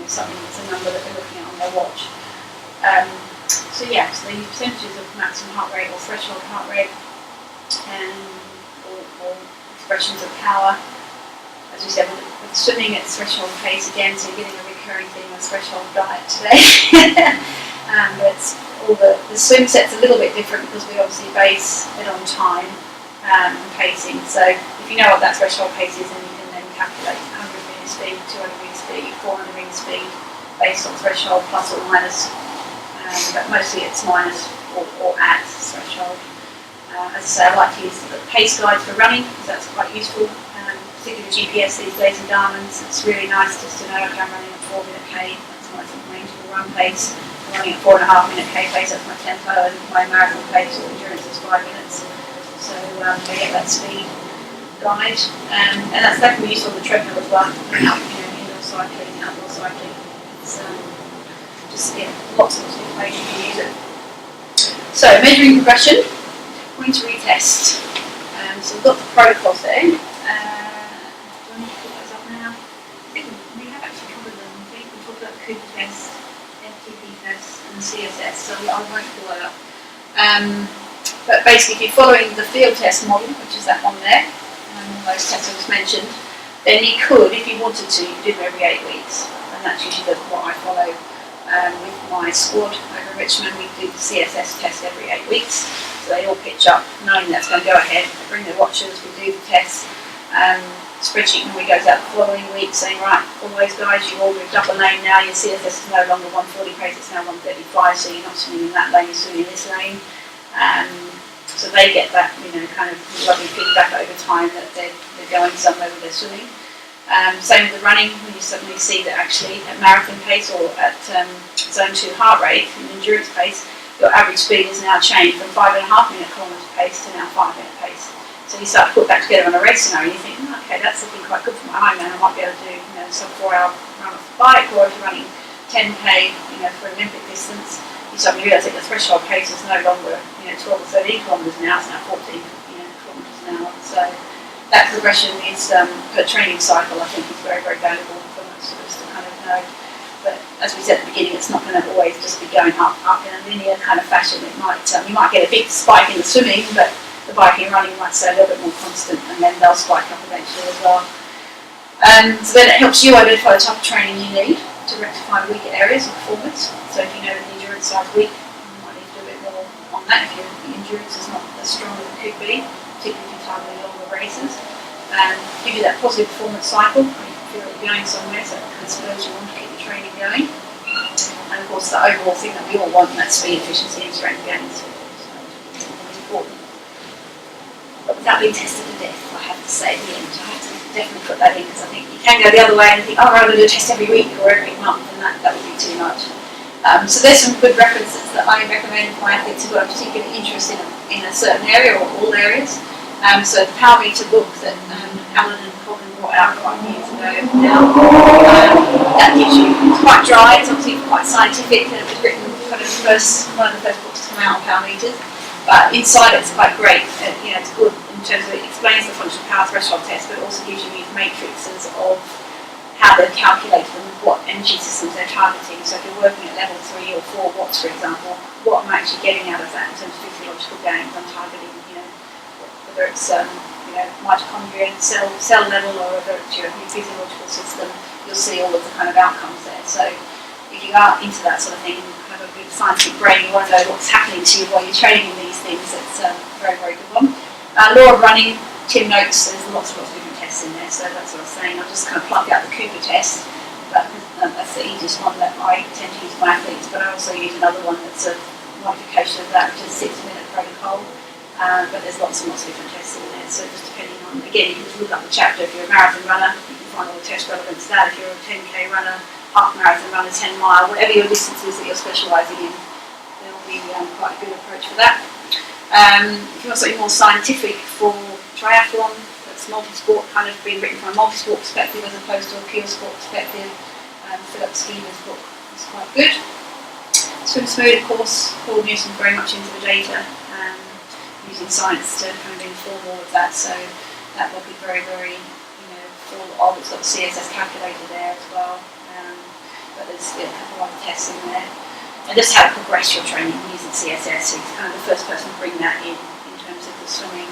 something that's a number that they're looking at on their watch. So the percentages of maximum heart rate or threshold heart rate, and or expressions of power. as we said, with swimming it's threshold pace again, so you're getting a recurring theme of threshold diet today. But all the swim set's a little bit different because we obviously base it on time and pacing. So if you know what that threshold pace is, then you can then calculate 100 meter speed, 200 meter speed, 400 meter speed based on threshold plus or minus. But mostly it's minus or at threshold. As I say, I like to use the pace guide for running because that's quite useful. Particularly the GPS these days in Diamonds, it's really nice just to know, okay, I'm running at 4 minute K, that's my interval run pace. I'm running at 4.5 minute K pace, that's my tempo, and my marathon pace or endurance is 5 minutes. So they get that speed guide, and that can be used on the treadmill as well. Indoor cycling, outdoor cycling. It's just lots of different ways you can use it. So measuring progression, going to retest. So we've got the protocols there. Do I need to put those up now? I think we have actually covered them. I think we talked about the Cooper test, FTP test, and the CSS, so I won't pull that up. But basically, if you're following the field test model, which is that one there, those tests I just mentioned, then you could, if you wanted to, you could do them every 8 weeks. And that's usually what I follow with my squad over in Richmond. We do the CSS test every 8 weeks. So they all pitch up, knowing that's going to go ahead. They bring their watches, we do the test. Spreadsheet normally goes out the following week saying, right, all those guys, you've all moved up a lane now, your CSS is no longer 140 pace, it's now 135, so you're not swimming in that lane, you're swimming in this lane. So they get that, kind of lovely feedback over time that they're going somewhere with their swimming. Same with the running, when you suddenly see that actually at marathon pace or at zone 2 heart rate, and endurance pace, your average speed is now changed from 5.5 minute kilometre pace to now 5 minute pace. So you start to put that together on a race scenario, and you think, okay, that's looking quite good for my Ironman. I might be able to do some 4 hour run off the bike, or if you're running 10k, for Olympic distance, you suddenly realise that the threshold pace is no longer 12 or 13 kilometres now, it's now 14 kilometres an hour. So that progression is per training cycle, I think, is very, very valuable for most of us to kind of know. But as we said at the beginning, it's not going to always just be going up in a linear kind of fashion. It might you might get a big spike in the swimming, but the biking and running might stay a little bit more constant, and then they'll spike up eventually as well. So then it helps you identify the type of training you need to rectify weaker areas of performance. So if you know that the endurance side is weak, you might need to do a bit more on that if your endurance is not as strong as it could be, particularly if you're targeting longer races. Give you that positive performance cycle, where you feel that you're going somewhere, so that kind of spurs you on to keep the training going. And of course, the overall thing that we all want, and that's speed, efficiency, and strength gains. So it's really important. But without being tested to death, I have to say at the end, I have to definitely put that in, because I think you can go the other way and think, oh, I'm going to do a test every week or every month, and that would be too much. So there's some good references that I recommend for my athletes who've got a particular interest in a certain area or all areas. So the Power Meter book that Alan and Colin brought out quite a few years ago now, that gives you, it's quite dry, it's obviously quite scientific, and it was written kind of one of the first books to come out on power meters. But inside it's quite great. It's good in terms of it explains the functional power threshold test, but it also gives you these matrices of how they're calculated and what energy systems they're targeting. So if you're working at level 3 or 4 watts, for example, what am I actually getting out of that in terms of physiological gains I'm targeting? Whether it's mitochondria cell level, or whether it's your physiological system, you'll see all of the kind of outcomes there. So if you are into that sort of thing, have a good scientific brain, you want to know what's happening to you while you're training in these things, it's a very, very good one. Law of running, Tim notes, there's lots of different tests in there, so that's what I was saying. I've just kind of plucked out the Cooper test, but that's the easiest one that I tend to use for my athletes, but I also use another one that's a modification of that, which is a 6-minute protocol. But there's lots and lots of different tests in there, so just depending on, again, you can look up the chapter. If you're a marathon runner, you can find all the test relevant to that. If you're a 10k runner, half marathon runner, 10 mile, whatever your distance is that you're specialising in, there'll be quite a good approach for that. If you want something more scientific for triathlon, that's multi-sport, kind of being written from a multi-sport perspective as opposed to a pure sport perspective, Philip Skeever's book is quite good. Swim Smooth, of course, Paul Newsom very much into the data, using science to kind of inform all of that, so that will be very, very, full of, it's got the CSS calculator there as well, but there's a couple of other tests in there. And just how to progress your training using CSS, so he's kind of the first person to bring that in terms of the swimming,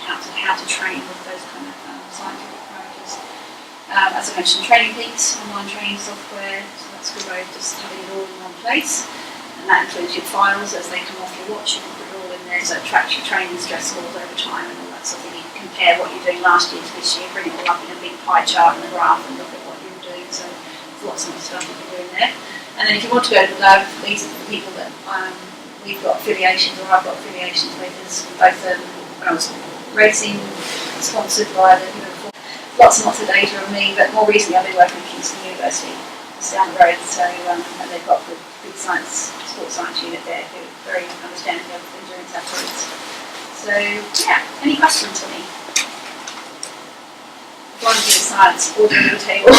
how to train with those kind of scientific parameters. As I mentioned, Training Peaks, online training software, so that's a good way of just having it all in one place. And that includes your files as they come off your watch. You can put it all in there, so it tracks your training stress scores over time and all that sort of thing. You can compare what you're doing last year to this year, bring it all up in a big pie chart and a graph and look at what you were doing. So there's lots of stuff you can do in there. And then if you want to go to the lab, these are the people that we've got affiliations, or I've got affiliations with, as both when I was racing, sponsored by the lots and lots of data on me, but more recently I've been working with Kingston University, just down the road, so and they've got the big sports science unit there who are very understanding of endurance athletes. So yeah, any questions for me? One of the science order on the table.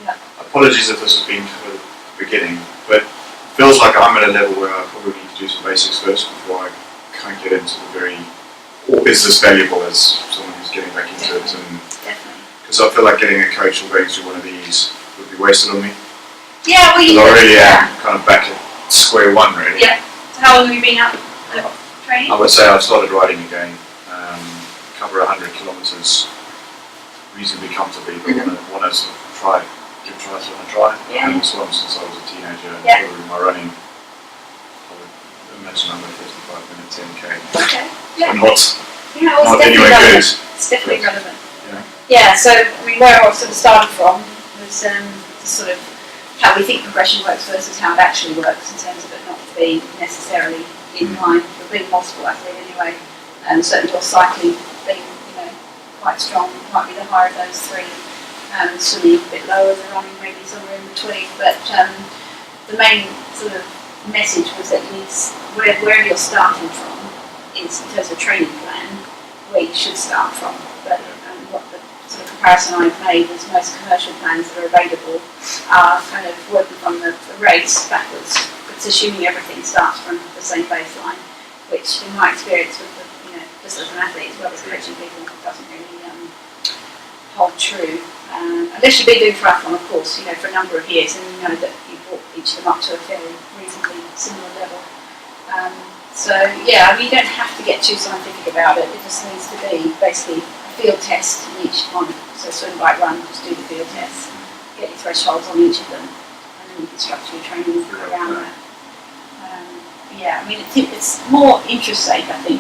Yeah. Apologies if this has been covered at the beginning, but it feels like I'm at a level where I probably need to do some basics first before I can get into the very, or is this valuable as someone who's getting back into it? And because I feel like getting a coach or going through one of these would be wasted on me. Yeah, well, you already am kind of back at square one, really. Yeah. So how long have you been out training? I would say I've started riding again. Cover 100 kilometres reasonably comfortably, but want to sort of give triathlon a try. I haven't swum since I was a teenager, and through my running, I would imagine I'm a 55-minute 10k. Okay. Yeah. Not anywhere good. It's definitely relevant. Yeah. Yeah. So I mean, where I sort of started from was sort of how we think progression works versus how it actually works in terms of it not being necessarily in line with being multiple athlete anyway. And certainly your cycling being quite strong might be the higher of those three. Swimming a bit lower than running, maybe somewhere in between. But the main sort of message was that you need wherever you're starting from is in terms of training plan where you should start from. But what the sort of comparison I've made is most commercial plans that are available are kind of working from the race backwards. It's assuming everything starts from the same baseline, which in my experience with just as an athlete as well as coaching people doesn't really hold true. Unless you've been doing triathlon, of course, for a number of years, and you know that you've brought each of them up to a fairly reasonably similar level. So yeah, I mean, you don't have to get too scientific about it. It just needs to be basically a field test in each one. So swim, bike, run, just do the field tests, get your thresholds on each of them, and then you can structure your training around that. Yeah, I mean, it's more interest sake, I think.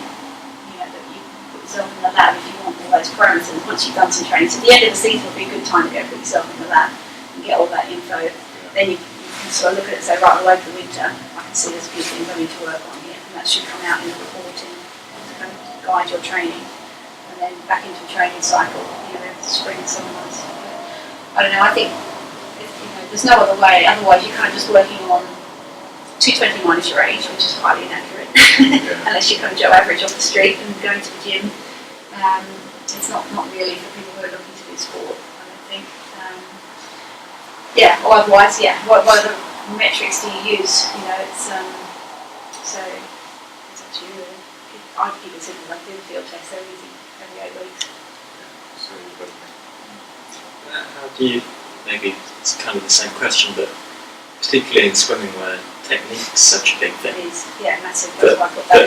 That you put yourself in the lab if you want all those parameters once you've done some training. So at the end of the season would be a good time to go put yourself in the lab and get all that info. Then you can sort of look at it and say, right, well, over the winter, I can see there's a few things I need to work on here, and that should come out in the reporting to kind of guide your training. And then back into a training cycle, over the spring, summer months. I don't know, I think there's no other way, otherwise you're kind of just working on 220 minus your age, which is highly inaccurate, unless you're kind of Joe Average off the street and going to the gym. It's not really for people who are looking to do sport, I don't think. Or otherwise, what other metrics do you use? It's so it's up to you. I'd keep it simple, like do the field test, they're easy, every 8 weeks. How do you, maybe it's kind of the same question, but particularly in swimming where technique's such a big thing. It is, massive. But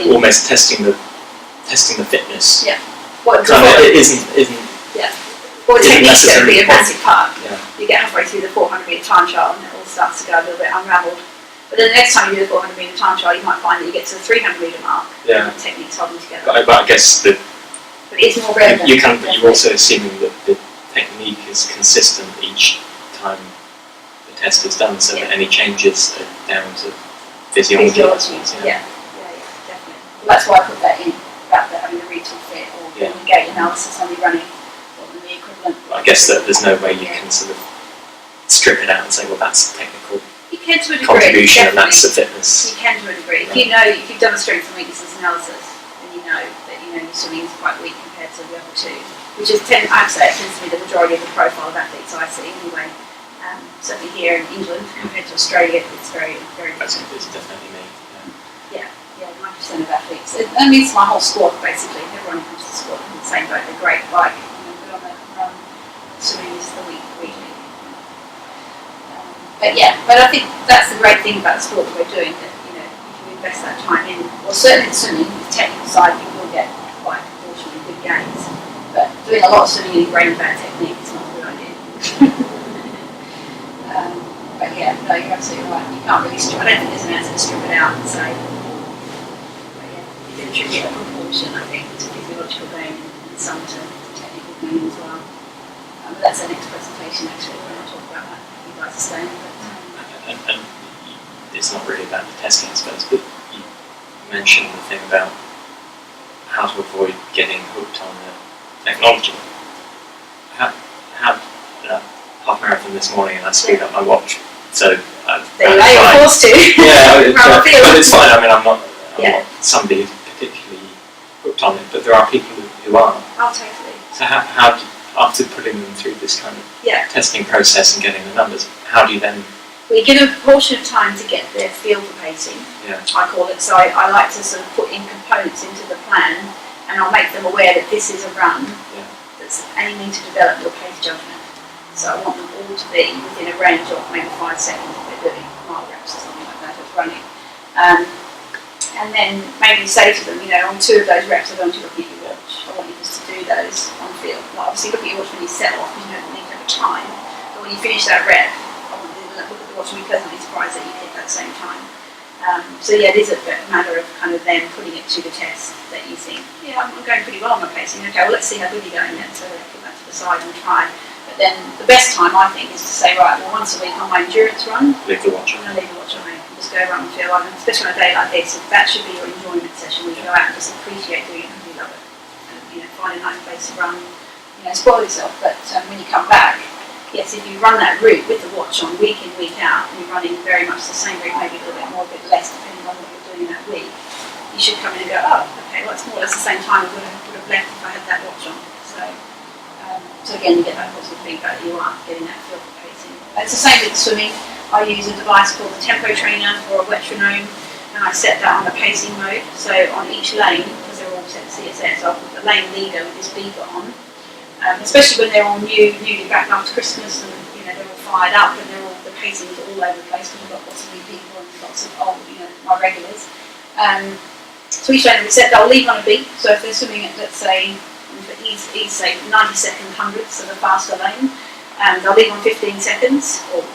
almost testing the fitness. Yeah. What it isn't. Yeah. Well, technique's going to be a massive part. Yeah. You get halfway through the 400 metre time trial and it all starts to go a little bit unravelled. But then the next time you do the 400 metre time trial, you might find that you get to the 300 metre mark. Yeah. And the technique's holding together. But I guess But it's more relevant. You're also assuming that the technique is consistent each time the test is done, so that any changes are down to physiology. Yeah, definitely. Well, that's why I put that in, about having a retool fit or doing a gait analysis on your running, or the equivalent. I guess that there's no way you can sort of strip it out and say, well, that's technical you can to a degree, contribution and that's the fitness. You can to a degree. If you've done a strengths and weaknesses analysis, then you know that your swimming is quite weak compared to the other two, which is I'd say it tends to be the majority of the profile of athletes I see anyway. Certainly here in England compared to Australia, it's very, very different. It's definitely me. Yeah, 90% of athletes. I mean, it's my whole squad basically. Everyone who comes to the squad in the same boat. They're great bike, good on the run. Swimming is the weak league. But I think that's the great thing about the sport that we're doing. That if you invest that time in, well, certainly in swimming, the technical side, you will get quite proportionally good gains. But Doing a lot of swimming in brain fat technique is not a good idea. But yeah, no, you're absolutely right. You can't really strip. I don't think there's an answer to strip it out and say. But yeah, you can attribute a proportion, I think, to physiological gain and some to technical gain as well. But that's the next presentation actually when I talk about that. You guys are staying. And it's not really about the testing, I suppose, but you mentioned the thing about how to avoid getting hooked on the technology. How half marathon this morning and I screwed up my watch. So there you are, you're forced to. Yeah, but it's fine. I mean, I'm not somebody who's particularly hooked on it, but there are people who are. Oh, totally. So how do, after putting them through this kind of testing process and getting the numbers, how do you then? We give a proportion of time to get their feel for pacing. Yeah. I call it. So I like to sort of put in components into the plan, and I'll make them aware that this is a run that's aiming to develop your pace judgment. So I want them all to be within a range of maybe 5 seconds if they're doing mile reps or something like that of running. And then maybe say to them, on 2 of those reps, I want you to look at your watch. I want you just to do those on field. Like obviously look at your watch when you set off, because you don't need to have a time. But when you finish that rep, I want you to look at the watch and be pleasantly surprised that you hit that same time. So yeah, it is a matter of kind of them putting it to the test that you think, I'm going pretty well on my pacing. Okay, well let's see how good you're going then. So put that to the side and try. But then the best time, I think, is to say, right, well, once a week on my endurance run, leave the watch on. I'm going to leave the watch on and just go run and feel like, especially on a day like this, that should be your enjoyment session where you go out and just appreciate doing it and you love it. And, find a nice place to run, spoil yourself. But when you come back, yes, if you run that route with the watch on week in, week out, and you're running very much the same route, maybe a little bit more, a bit less, depending on what you're doing that week, you should come in and go, oh, okay, well, it's more or less the same time I would have left if I had that watch on. So again, you get that positive feedback that you are getting that feel for pacing. It's the same with swimming. I use a device called the Tempo Trainer or a metronome, and I set that on the pacing mode. So on each lane, because they're all set to CSS, I'll put the lane leader with this beeper on. Especially when they're all newly back after Christmas, and they're all fired up, and the pacing is all over the place because we've got lots of new people and lots of old, my regulars. So each lane we set, they'll leave on a beep. So if they're swimming at, let's say, for ease say 90-second hundredths, so the faster lane, they'll leave on 15 seconds, it'll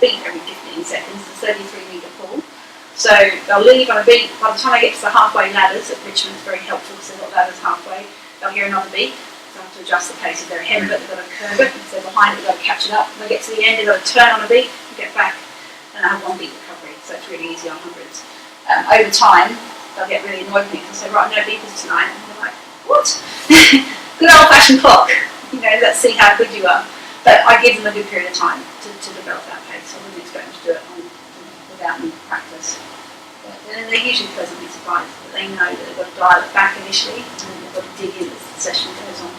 beep every 15 seconds, the 33-metre pool. So they'll leave on a beep. By the time they get to the halfway ladders at Richmond, it's very helpful because they've got ladders halfway, they'll hear another beep. They'll have to adjust the pace of their head, but they've got to curve it. If they're behind it, they've got to catch it up. When they get to the end, they've got to turn on a beep, get back, and they have 1 beep recovery. So it's really easy on hundreds. Over time, they'll get really annoyed with me because they say, right, no beepers tonight. And they're like, what? Good old-fashioned clock. Let's see how good you are. But I give them a good period of time to develop that pace. So I wouldn't expect them to do it without any practice. But then they're usually pleasantly surprised that they know that they've got to dial it back initially, and then they've got to dig in as the session goes on.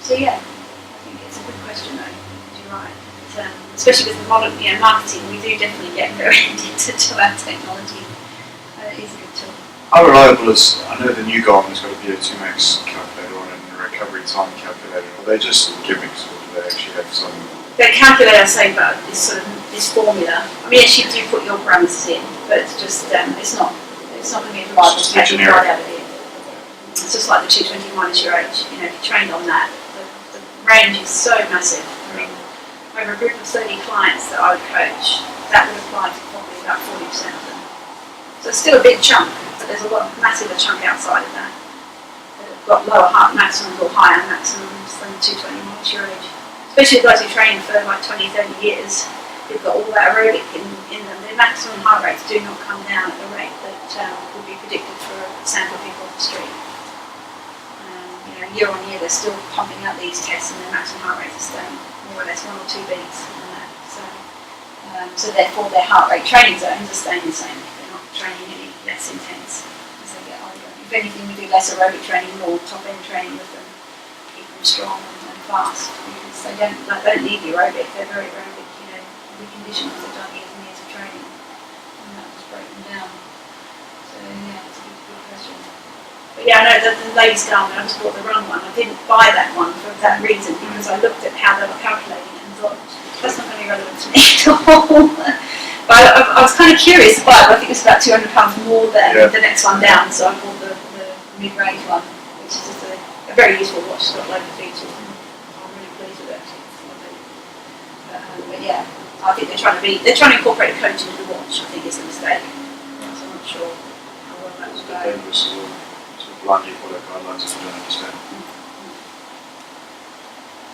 So yeah, I think it's a good question though. You're right. Especially with the modern marketing, we do definitely get very addicted to our technology. It is a good tool. How reliable is, I know the new Garmin's got a VO2 max calculator on it and a recovery time calculator. Are they just gimmicks or do they actually have some? The calculator, say, about this formula. I mean, yes, you do put your parameters in, but it's just it's not going to be a reliable calculator out of it. It's just like the 220 minus your age. If you trained on that, the range is so massive. I mean, over a group of 30 clients that I would coach, that would apply to probably about 40% of them. So it's still a big chunk, but there's a massive chunk outside of that. They've got lower heart maximums or higher maximums than 220 minus your age. Especially those who train for like 20, 30 years, they've got all that aerobic in them. Their maximum heart rates do not come down at the rate that would be predicted for a sample of people off the street. Year on year, they're still pumping out these tests, and their maximum heart rate is staying more or less 1 or 2 beats on that. So therefore, their heart rate training zones are staying the same. They're not training any less intense as they get older. If anything, we do less aerobic training, more top-end training with them, keep them strong and fast, because they don't need the aerobic. They're very aerobic, reconditioned because they've done years and years of training, and that just break them down. So yeah, it's a good question. But yeah, I know that the latest Garmin, I just bought the wrong one. I didn't buy that one for that reason, because I looked at how they were calculating it and thought, that's not going to be relevant to me at all. But I was kind of curious to buy it, but I think it's about £200 more than the next one down, so I bought the mid-range one, which is just a very useful watch. It's got a load of features. I'm really pleased with it actually. It's lovely. But yeah, I think they're trying to incorporate coaching into the watch. I think is a mistake. So I'm not sure how well that will It's a go. bit dangerous to sort of blindly follow guidelines if you don't understand.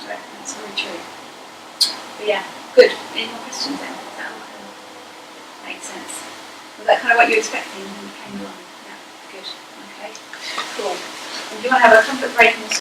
Right, that's very true. But yeah, good. Any more questions then? That makes sense. Was that kind of what you were expecting when you came along? Yeah, good. Okay, cool. And do you want to have a comfort break and